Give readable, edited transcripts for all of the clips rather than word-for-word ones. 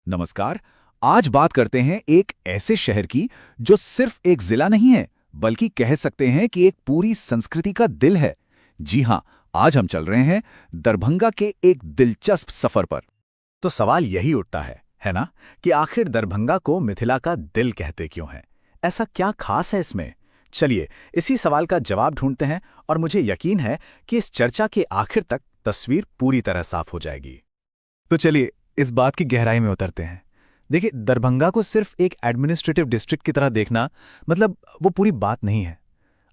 नमस्कार। आज बात करते हैं एक ऐसे शहर की जो सिर्फ एक जिला नहीं है, बल्कि कह सकते हैं कि एक पूरी संस्कृति का दिल है। जी हाँ, आज हम चल रहे हैं दरभंगा के एक दिलचस्प सफर पर। तो सवाल यही उठता है ना, कि आखिर दरभंगा को मिथिला का दिल कहते क्यों हैं? ऐसा क्या खास है इसमें? चलिए, इसी सवाल का जवाब ढूंढते हैं और मुझे यकीन है कि इस चर्चा के आखिर तक तस्वीर पूरी तरह साफ हो जाएगी। तो चलिए इस बात की गहराई में उतरते हैं। देखिए, दरभंगा को सिर्फ एक एडमिनिस्ट्रेटिव डिस्ट्रिक्ट की तरह देखना मतलब वो पूरी बात नहीं है।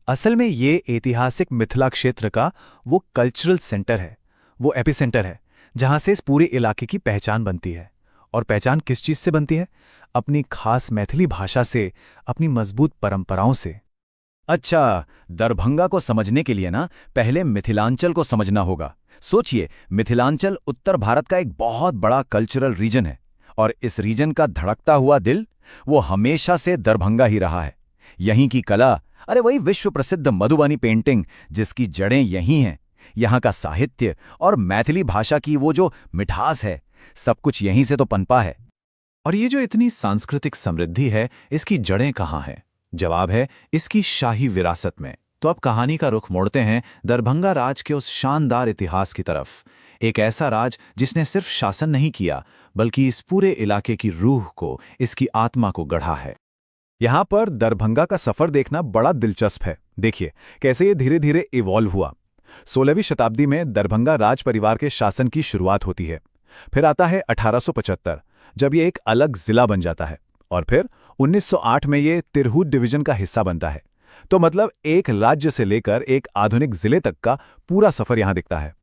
असल में ये ऐतिहासिक मिथिला क्षेत्र का वो कल्चरल सेंटर है, वो एपिसेंटर है, जहां से इस पूरे इलाके की पहचान बनती है। और पहचान किस चीज से बनती है? अपनी खास मैथिली भाषा से, अपनी मजबूत परंपराओं से। अच्छा, दरभंगा को समझने के लिए ना पहले मिथिलांचल को समझना होगा। सोचिए, मिथिलांचल उत्तर भारत का एक बहुत बड़ा कल्चरल रीजन है और इस रीजन का धड़कता हुआ दिल वो हमेशा से दरभंगा ही रहा है। यहीं की कला, अरे वही विश्व प्रसिद्ध मधुबनी पेंटिंग जिसकी जड़ें यहीं हैं, यहाँ का साहित्य और मैथिली भाषा की वो जो मिठास है, सब कुछ यहीं से तो पनपा है। और ये जो इतनी सांस्कृतिक समृद्धि है, इसकी जड़ें कहाँ हैं? जवाब है इसकी शाही विरासत में। तो अब कहानी का रुख मोड़ते हैं दरभंगा राज के उस शानदार इतिहास की तरफ। एक ऐसा राज जिसने सिर्फ शासन नहीं किया, बल्कि इस पूरे इलाके की रूह को, इसकी आत्मा को गढ़ा है। यहाँ पर दरभंगा का सफर देखना बड़ा दिलचस्प है। देखिए कैसे ये धीरे धीरे इवॉल्व हुआ। 16वीं शताब्दी में दरभंगा राज परिवार के शासन की शुरुआत होती है। फिर आता है 1875, जब ये एक अलग जिला बन जाता है। और फिर 1908 में ये तिरहुत डिवीजन का हिस्सा बनता है। तो मतलब एक राज्य से लेकर एक आधुनिक जिले तक का पूरा सफर यहां दिखता है।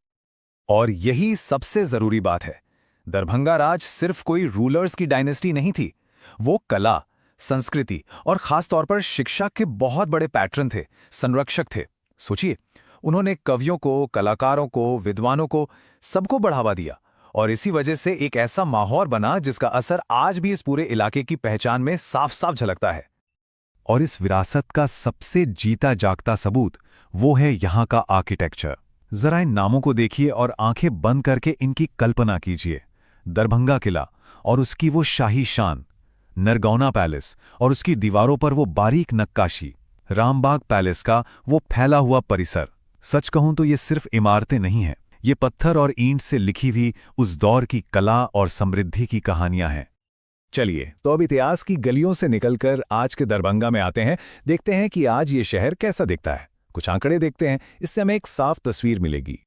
और यही सबसे जरूरी बात है, दरभंगा राज सिर्फ कोई रूलर्स की डायनेस्टी नहीं थी। वो कला, संस्कृति और खास तौर पर शिक्षा के बहुत बड़े पैटर्न थे, संरक्षक थे। सोचिए, उन्होंने कवियों को, कलाकारों को, विद्वानों को, सबको बढ़ावा दिया और इसी वजह से एक ऐसा माहौल बना जिसका असर आज भी इस पूरे इलाके की पहचान में साफ साफ झलकता है। और इस विरासत का सबसे जीता जागता सबूत वो है यहाँ का आर्किटेक्चर। जरा इन नामों को देखिए और आंखें बंद करके इनकी कल्पना कीजिए। दरभंगा किला और उसकी वो शाही शान, नरगौना पैलेस और उसकी दीवारों पर वो बारीक नक्काशी, रामबाग पैलेस का वो फैला हुआ परिसर। सच कहूं तो ये सिर्फ इमारतें नहीं हैं, ये पत्थर और ईंट से लिखी हुई उस दौर की कला और समृद्धि की कहानियां हैं। चलिए, तो अब इतिहास की गलियों से निकलकर आज के दरभंगा में आते हैं। देखते हैं कि आज ये शहर कैसा दिखता है। कुछ आंकड़े देखते हैं, इससे हमें एक साफ तस्वीर मिलेगी।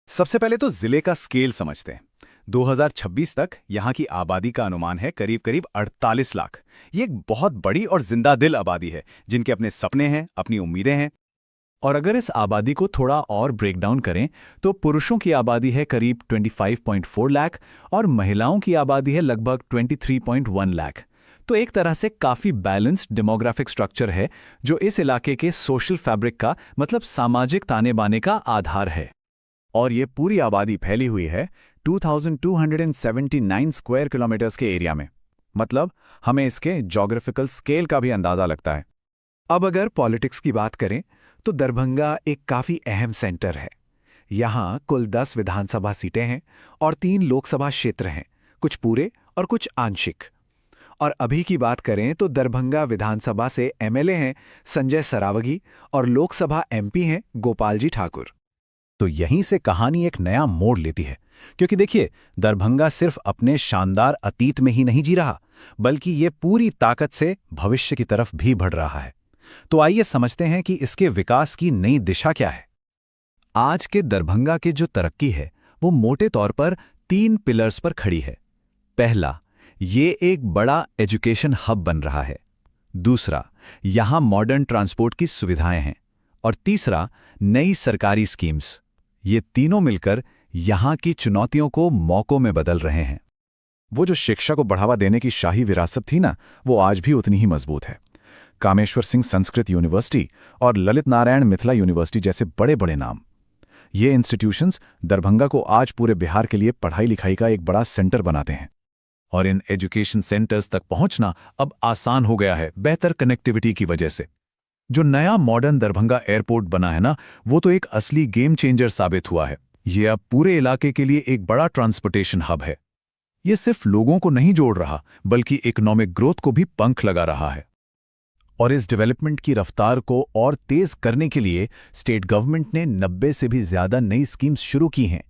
सबसे पहले तो जिले का स्केल समझते हैं। 2026 तक यहाँ की आबादी का अनुमान है करीब करीब 48 लाख। ये एक बहुत बड़ी और जिंदा दिल आबादी है, जिनके अपने सपने हैं, अपनी उम्मीदें हैं। और अगर इस आबादी को थोड़ा और ब्रेक डाउन करें तो पुरुषों की आबादी है करीब 25.4 लाख और महिलाओं की आबादी है लगभग 23.1 लाख। तो एक तरह से काफ़ी बैलेंस्ड डेमोग्राफिक स्ट्रक्चर है, जो इस इलाके के सोशल फैब्रिक का मतलब सामाजिक ताने बाने का आधार है। और ये पूरी आबादी फैली हुई है 2279 स्क्वायर किलोमीटर्स के एरिया में। मतलब हमें इसके ज्योग्राफिकल स्केल का भी अंदाज़ा लगता है। अब अगर पॉलिटिक्स की बात करें तो दरभंगा एक काफ़ी अहम सेंटर है। यहाँ कुल 10 विधानसभा सीटें हैं और 3 लोकसभा क्षेत्र हैं, कुछ पूरे और कुछ आंशिक। और अभी की बात करें तो दरभंगा विधानसभा से एमएलए हैं संजय सरावगी और लोकसभा एमपी हैं गोपाल जी ठाकुर। तो यहीं से कहानी एक नया मोड़ लेती है, क्योंकि देखिए, दरभंगा सिर्फ अपने शानदार अतीत में ही नहीं जी रहा, बल्कि ये पूरी ताकत से भविष्य की तरफ भी बढ़ रहा है। तो आइए समझते हैं कि इसके विकास की नई दिशा क्या है। आज के दरभंगा की जो तरक्की है वो मोटे तौर पर 3 पिलर्स पर खड़ी है। पहला, ये एक बड़ा एजुकेशन हब बन रहा है। दूसरा, यहाँ मॉडर्न ट्रांसपोर्ट की सुविधाएं हैं। और तीसरा, नई सरकारी स्कीम्स। ये तीनों मिलकर यहाँ की चुनौतियों को मौकों में बदल रहे हैं। वो जो शिक्षा को बढ़ावा देने की शाही विरासत थी ना, वो आज भी उतनी ही मजबूत है। कामेश्वर सिंह संस्कृत यूनिवर्सिटी और ललित नारायण मिथिला यूनिवर्सिटी जैसे बड़े बड़े नाम, ये इंस्टीट्यूशंस दरभंगा को आज पूरे बिहार के लिए पढ़ाई लिखाई का एक बड़ा सेंटर बनाते हैं। और इन एजुकेशन सेंटर्स तक पहुंचना अब आसान हो गया है बेहतर कनेक्टिविटी की वजह से। जो नया मॉडर्न दरभंगा एयरपोर्ट बना है ना, वो तो एक असली गेम चेंजर साबित हुआ है। ये अब पूरे इलाके के लिए एक बड़ा ट्रांसपोर्टेशन हब है। ये सिर्फ लोगों को नहीं जोड़ रहा बल्कि इकोनॉमिक ग्रोथ को भी पंख लगा रहा है। और इस डेवलपमेंट की रफ्तार को और तेज करने के लिए स्टेट गवर्नमेंट ने 90 से भी ज्यादा नई स्कीम्स शुरू की हैं।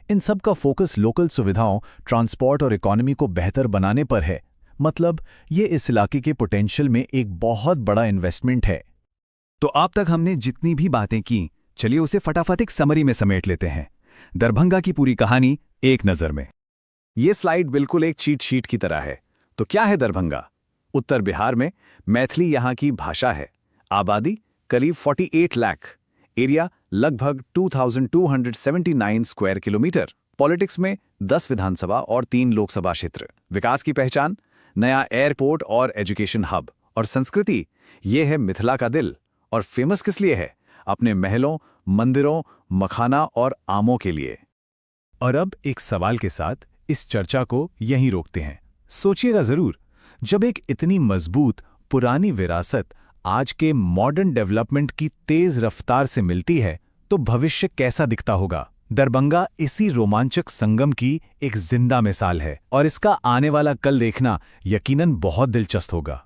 इन सब का फोकस लोकल सुविधाओं, ट्रांसपोर्ट और इकोनॉमी को बेहतर बनाने पर है। मतलब ये इस इलाके के पोटेंशियल में एक बहुत बड़ा इन्वेस्टमेंट है। तो अब तक हमने जितनी भी बातें की, चलिए उसे फटाफट एक समरी में समेट लेते हैं। दरभंगा की पूरी कहानी एक नज़र में। ये स्लाइड बिल्कुल एक चीट शीट की तरह है। तो क्या है दरभंगा? उत्तर बिहार में मैथिली यहाँ की भाषा है। आबादी करीब 48 लाख। एरिया लगभग 2279 स्क्वायर किलोमीटर। पॉलिटिक्स में 10 विधानसभा और 3 लोकसभा क्षेत्र। विकास की पहचान नया एयरपोर्ट और एजुकेशन हब। और संस्कृति ये है मिथिला का दिल। और फेमस किस लिए है? अपने महलों, मंदिरों, मखाना और आमों के लिए। और अब एक सवाल के साथ इस चर्चा को यहीं रोकते हैं। सोचिएगा जरूर, जब एक इतनी मजबूत पुरानी विरासत आज के मॉडर्न डेवलपमेंट की तेज रफ्तार से मिलती है तो भविष्य कैसा दिखता होगा। दरभंगा इसी रोमांचक संगम की एक जिंदा मिसाल है और इसका आने वाला कल देखना यकीनन बहुत दिलचस्प होगा।